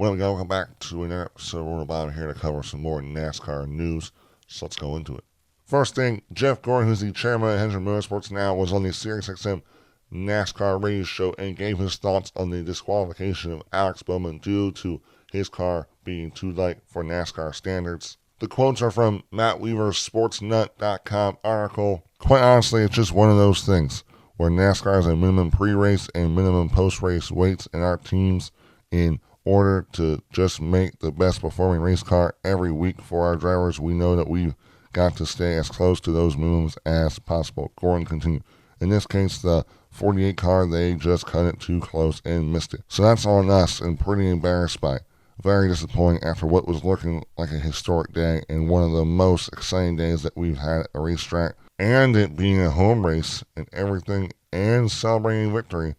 Well, welcome back to another episode. We're about here to cover some more NASCAR news, so let's go into it. First thing, Jeff Gordon, who's the chairman of Hendrick Motorsports now, was on the SiriusXM NASCAR radio show and gave his thoughts on the disqualification of Alex Bowman due to his car being too light for NASCAR standards. The quotes are from Matt Weaver's SportsNut.com article. Quite honestly, it's just one of those things where NASCAR has a minimum pre-race and minimum post-race weights in our teams in order to just make the best performing race car every week for our drivers. We know that we've got to stay as close to those minimums as possible. Gordon continued. In this case, the 48 car, they just cut it too close and missed it. So that's on us, and pretty embarrassed by it. Very disappointing after what was looking like a historic day and one of the most exciting days that we've had at a racetrack, and it being a home race and everything, and celebrating victory,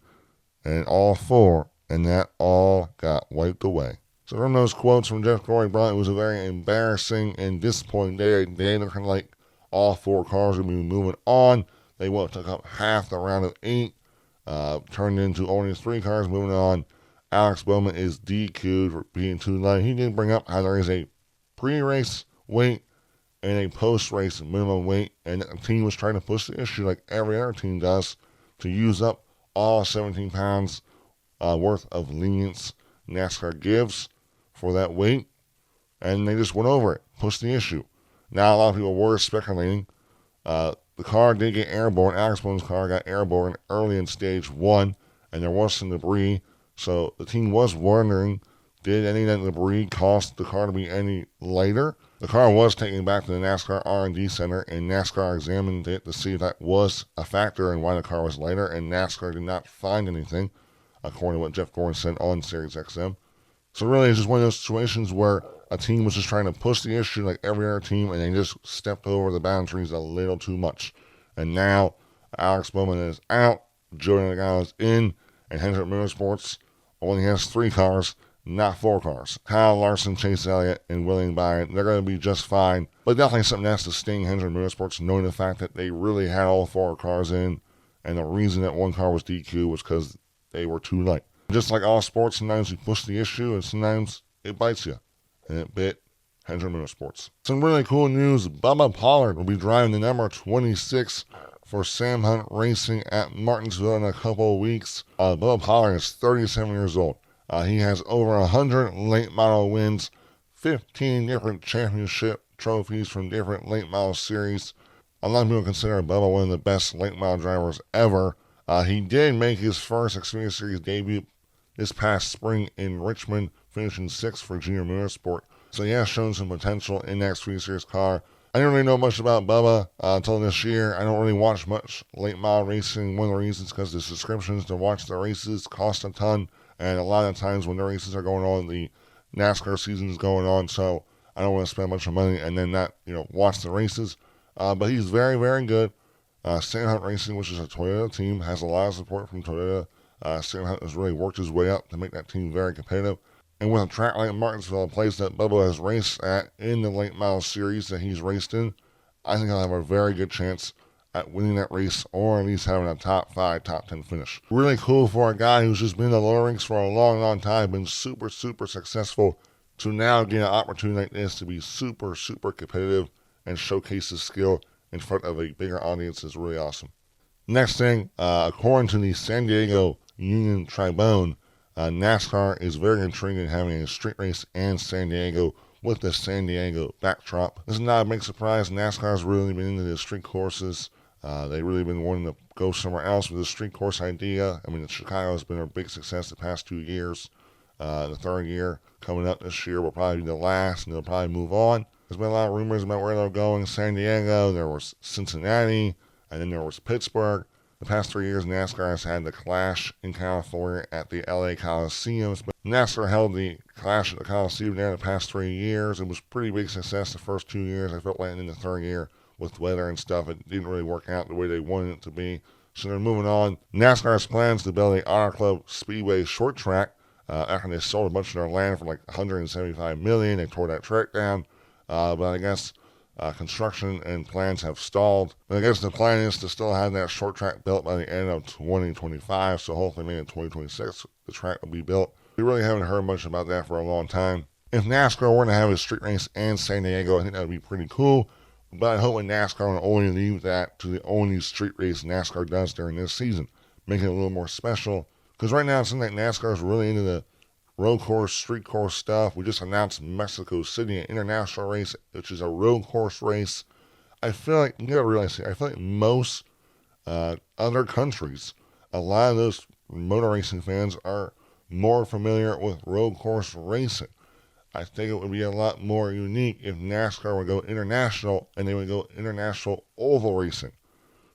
and all four, and that all got wiped away. So from those quotes from Jeff Gordon, it was a very embarrassing and disappointing day. They looking like all four cars would be moving on. They took up half the round of 8, turned into only 3 cars moving on. Alex Bowman is DQ'd for being too light. He did bring up how there is a pre-race weight and a post-race minimum weight, and the team was trying to push the issue like every other team does to use up all 17 pounds worth of lenience NASCAR gives for that weight, and they just went over it, pushed the issue. Now a lot of people were speculating. The car did get airborne. Alex Bowman's car got airborne early in stage 1, and there was some debris, so the team was wondering, did any of that debris cause the car to be any lighter? The car was taken back to the NASCAR R&D Center, and NASCAR examined it to see if that was a factor in why the car was lighter, and NASCAR did not find anything, according to what Jeff Gordon said on SiriusXM. So really, it's just one of those situations where a team was just trying to push the issue like every other team, and they just stepped over the boundaries a little too much. And now, Alex Bowman is out, Joey Logano is in, and Hendrick Motorsports only has 3 cars, not 4 cars. Kyle Larson, Chase Elliott, and William Byron, they're going to be just fine. But definitely something that's to sting Hendrick Motorsports, knowing the fact that they really had all 4 cars in, and the reason that one car was DQ was because they were too light. Just like all sports, sometimes you push the issue, and sometimes it bites you. And it bit Hendrick Motorsports. Some really cool news. Bubba Pollard will be driving the number 26 for Sam Hunt Racing at Martinsville in a couple of weeks. Bubba Pollard is 37 years old. He has over 100 late model wins, 15 different championship trophies from different late model series. A lot of people consider Bubba one of the best late model drivers ever. He did make his first Xfinity Series debut this past spring in Richmond, finishing 6th for Junior Motorsport. So he has shown some potential in that Xfinity Series car. I didn't really know much about Bubba until this year. I don't really watch much late model racing. One of the reasons because the subscriptions to watch the races cost a ton. And a lot of times when the races are going on, the NASCAR season is going on. So I don't want to spend much money and then not, watch the races. But he's very, very good. Sam Hunt Racing, which is a Toyota team, has a lot of support from Toyota. Sam Hunt has really worked his way up to make that team very competitive. And with a track like Martinsville, a place that Bubba has raced at in the late model series that he's raced in, I think he'll have a very good chance at winning that race or at least having a top 5, top 10 finish. Really cool for a guy who's just been in the lower ranks for a long, long time, been super, super successful, to now get an opportunity like this to be super, super competitive and showcase his skill in front of a bigger audience is really awesome. Next thing, according to the San Diego Union Tribune, NASCAR is very intrigued in having a street race in San Diego with the San Diego backdrop. This is not a big surprise. NASCAR's really been into the street courses. They've really been wanting to go somewhere else with the street course idea. I mean, Chicago has been a big success the past 2 years. The 3rd year coming up this year will probably be the last, and they'll probably move on. There's been a lot of rumors about where they're going. San Diego, there was Cincinnati, and then there was Pittsburgh. The past 3 years, NASCAR has had the Clash in California at the LA Coliseum. NASCAR held the Clash at the Coliseum there the past 3 years. It was pretty big success the first 2 years. I felt like in the 3rd year with weather and stuff, it didn't really work out the way they wanted it to be. So they're moving on. NASCAR has plans to build a ARCA Speedway short track after they sold a bunch of their land for like $175 million. They tore that track down. But I guess construction and plans have stalled. But I guess the plan is to still have that short track built by the end of 2025. So hopefully maybe in 2026 the track will be built. We really haven't heard much about that for a long time. If NASCAR were to have a street race in San Diego, I think that would be pretty cool. But I hope that NASCAR will only leave that to the only street race NASCAR does during this season, making it a little more special. Because right now it seems like NASCAR is really into the road course, street course stuff. We just announced Mexico City, an international race, which is a road course race. I feel like, you gotta realize here, I feel like most other countries, a lot of those motor racing fans are more familiar with road course racing. I think it would be a lot more unique if NASCAR would go international and they would go international oval racing.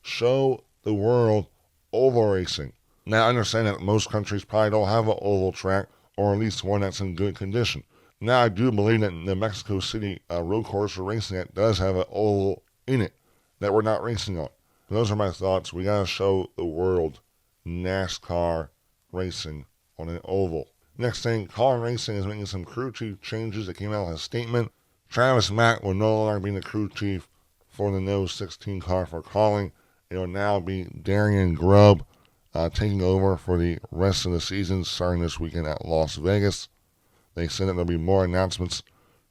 Show the world oval racing. Now, I understand that most countries probably don't have an oval track, or at least one that's in good condition. Now, I do believe that the Mexico City road course we're racing at does have an oval in it that we're not racing on. Those are my thoughts. We got to show the world NASCAR racing on an oval. Next thing, Colin Racing is making some crew chief changes that came out with a statement. Travis Mack will no longer be the crew chief for the No. 16 car for Colin. It will now be Darian Grubb taking over for the rest of the season, starting this weekend at Las Vegas. They said that there'll be more announcements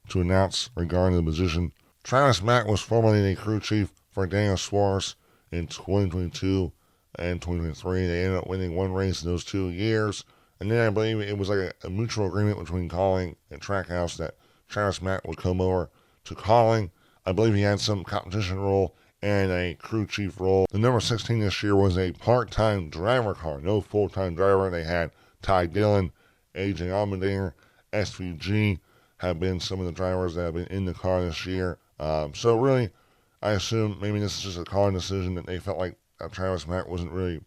to announce regarding the position. Travis Mack was formerly the crew chief for Daniel Suarez in 2022 and 2023. They ended up winning one race in those 2 years. And then I believe it was like a mutual agreement between Colin and Trackhouse that Travis Mack would come over to Colin. I believe he had some competition role and a crew chief role. The number 16 this year was a part-time driver car, no full-time driver. They had Ty Dillon, AJ Allmendinger, SVG have been some of the drivers that have been in the car this year. So really, I assume maybe this is just a Colin decision that they felt like Travis Mack wasn't really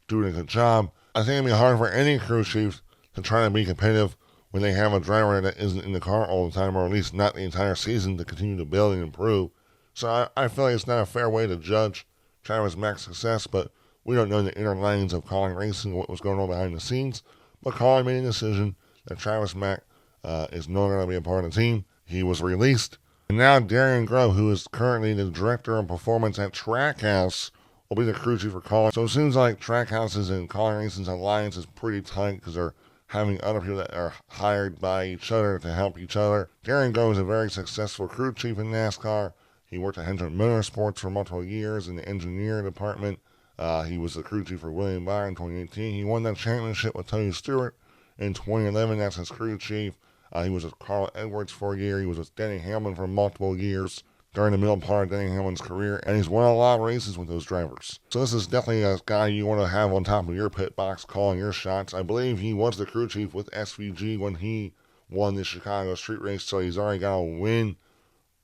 doing a good job. I think it'd be hard for any crew chief to try to be competitive when they have a driver that isn't in the car all the time, or at least not the entire season, to continue to build and improve. So I feel like it's not a fair way to judge Travis Mack's success, but we don't know the inner linings of Colin Racing, what was going on behind the scenes. But Colin made a decision that Travis Mack is no longer going to be a part of the team. He was released. And now Darian Grubb, who is currently the director of performance at Trackhouse, will be the crew chief for Colin. So it seems like Trackhouse's and Colin Racing's alliance is pretty tight because they're having other people that are hired by each other to help each other. Darian Grubb is a very successful crew chief in NASCAR. He worked at Motersports for multiple years in the engineering department. He was the crew chief for William Byron in 2018. He won that championship with Tony Stewart in 2011. That's his crew chief. He was with Carl Edwards for a year. He was with Denny Hamlin for multiple years during the middle part of Denny Hamlin's career, and he's won a lot of races with those drivers. So this is definitely a guy you want to have on top of your pit box calling your shots. I believe he was the crew chief with SVG when he won the Chicago street race, so he's already got a win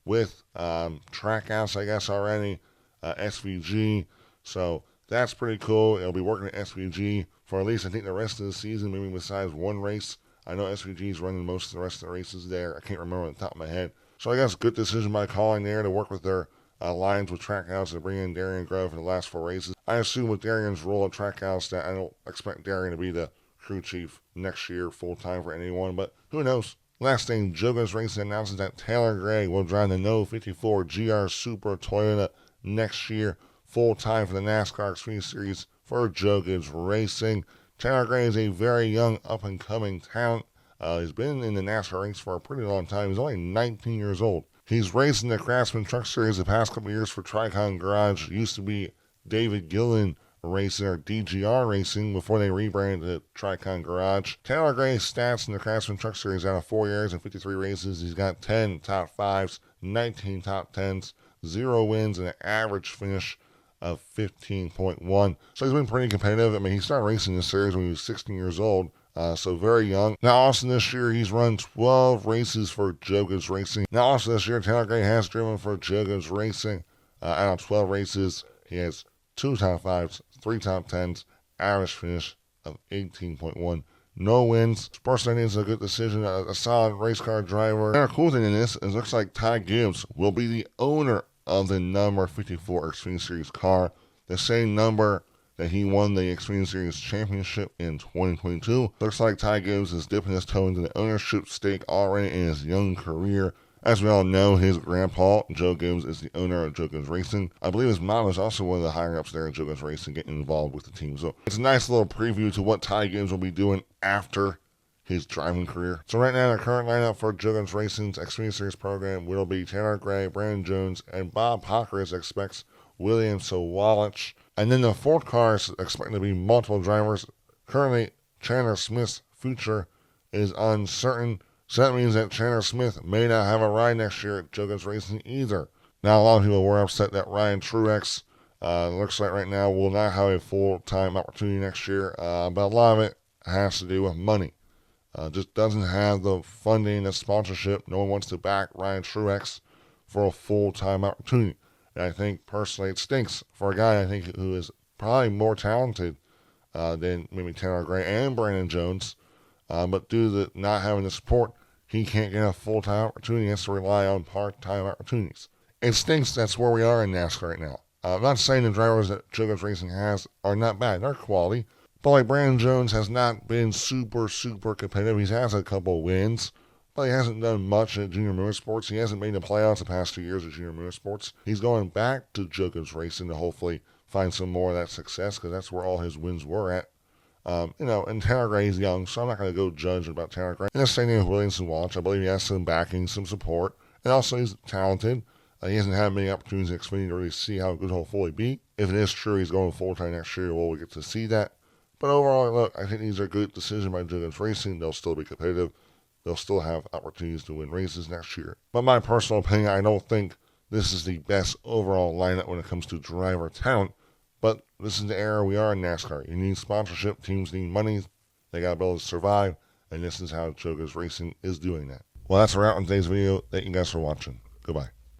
with Trackhouse, I guess, already, SVG. So that's pretty cool. He'll be working at SVG for at least, I think, the rest of the season, maybe besides one race. I know SVG is running most of the rest of the races there. I can't remember on the top of my head. So I guess good decision by Colin there to work with their lines with Trackhouse to bring in Darian Grubb for the last 4 races. I assume with Darian's role at Trackhouse that I don't expect Darian to be the crew chief next year full-time for anyone, but who knows. Last thing, Jogas Racing announces that Tayler Gray will drive the No. 54 GR Super Toyota next year full-time for the NASCAR Xfinity Series for Jogas Racing. Tayler Gray is a very young, up-and-coming talent. He's been in the NASCAR ranks for a pretty long time. He's only 19 years old. He's raced in the Craftsman Truck Series the past couple years for Tricon Garage. It used to be David Gillen Racing, or DGR Racing, before they rebranded to Tricon Garage. Tayler Gray's stats in the Craftsman Truck Series out of 4 years and 53 races. He's got 10 top 5s, 19 top 10s, 0 wins, and an average finish of 15.1. So he's been pretty competitive. I mean, he started racing this series when he was 16 years old, so very young. Now, also this year, he's run 12 races for Jogas Racing. Now, also this year, Tayler Gray has driven for Jogas Racing. Out of 12 races, he has 2 top 5s, 3 top 10s, average finish of 18.1. No wins. Sportsline is a good decision, a solid race car driver. And a cool thing in this is it looks like Ty Gibbs will be the owner of the number 54 Xfinity Series car, the same number that he won the Xfinity Series championship in 2022. Looks like Ty Gibbs is dipping his toe into the ownership stake already in his young career. As we all know, his grandpa, Joe Gibbs, is the owner of Jogas Racing. I believe his mom is also one of the higher-ups there at Jogas Racing, getting involved with the team. So it's a nice little preview to what Ty Gibbs will be doing after his driving career. So right now, the current lineup for Juggins Racing's Xfinity Series program will be Tanner Gray, Brandon Jones, and Bob Pockers expects William Sawalich. And then the fourth car is expected to be multiple drivers. Currently, Chandler Smith's future is uncertain, so that means that Chandler Smith may not have a ride next year at Juggins Racing either. Now, a lot of people were upset that Ryan Truex, looks like right now, will not have a full-time opportunity next year, but a lot of it has to do with money. Just doesn't have the funding, the sponsorship. No one wants to back Ryan Truex for a full-time opportunity. And I think, personally, it stinks for a guy, I think, who is probably more talented than maybe Tanner Gray and Brandon Jones. But due to not having the support, he can't get a full-time opportunity. He has to rely on part-time opportunities. It stinks that's where we are in NASCAR right now. I'm not saying the drivers that Juggins Racing has are not bad. They're quality. But like Brandon Jones has not been super competitive. He has a couple wins, but he hasn't done much at Junior Motorsports. He hasn't made the playoffs the past 2 years at Junior Motorsports. He's going back to Juggins Racing to hopefully find some more of that success because that's where all his wins were at. And Tanner Gray is young, so I'm not going to go judge about Tanner Gray. And the same thing with William Sawalich. I believe he has some backing, some support, and also he's talented. He hasn't had many opportunities in Xfinity to really see how good he'll fully be. If it is true he's going full-time next year, we'll get to see that. But overall, look, I think these are good decisions by Juggins Racing. They'll still be competitive. They'll still have opportunities to win races next year. But my personal opinion, I don't think this is the best overall lineup when it comes to driver talent. But this is the era we are in NASCAR. You need sponsorship. Teams need money. They got to be able to survive. And this is how Juggins Racing is doing that. Well, that's a wrap on today's video. Thank you guys for watching. Goodbye.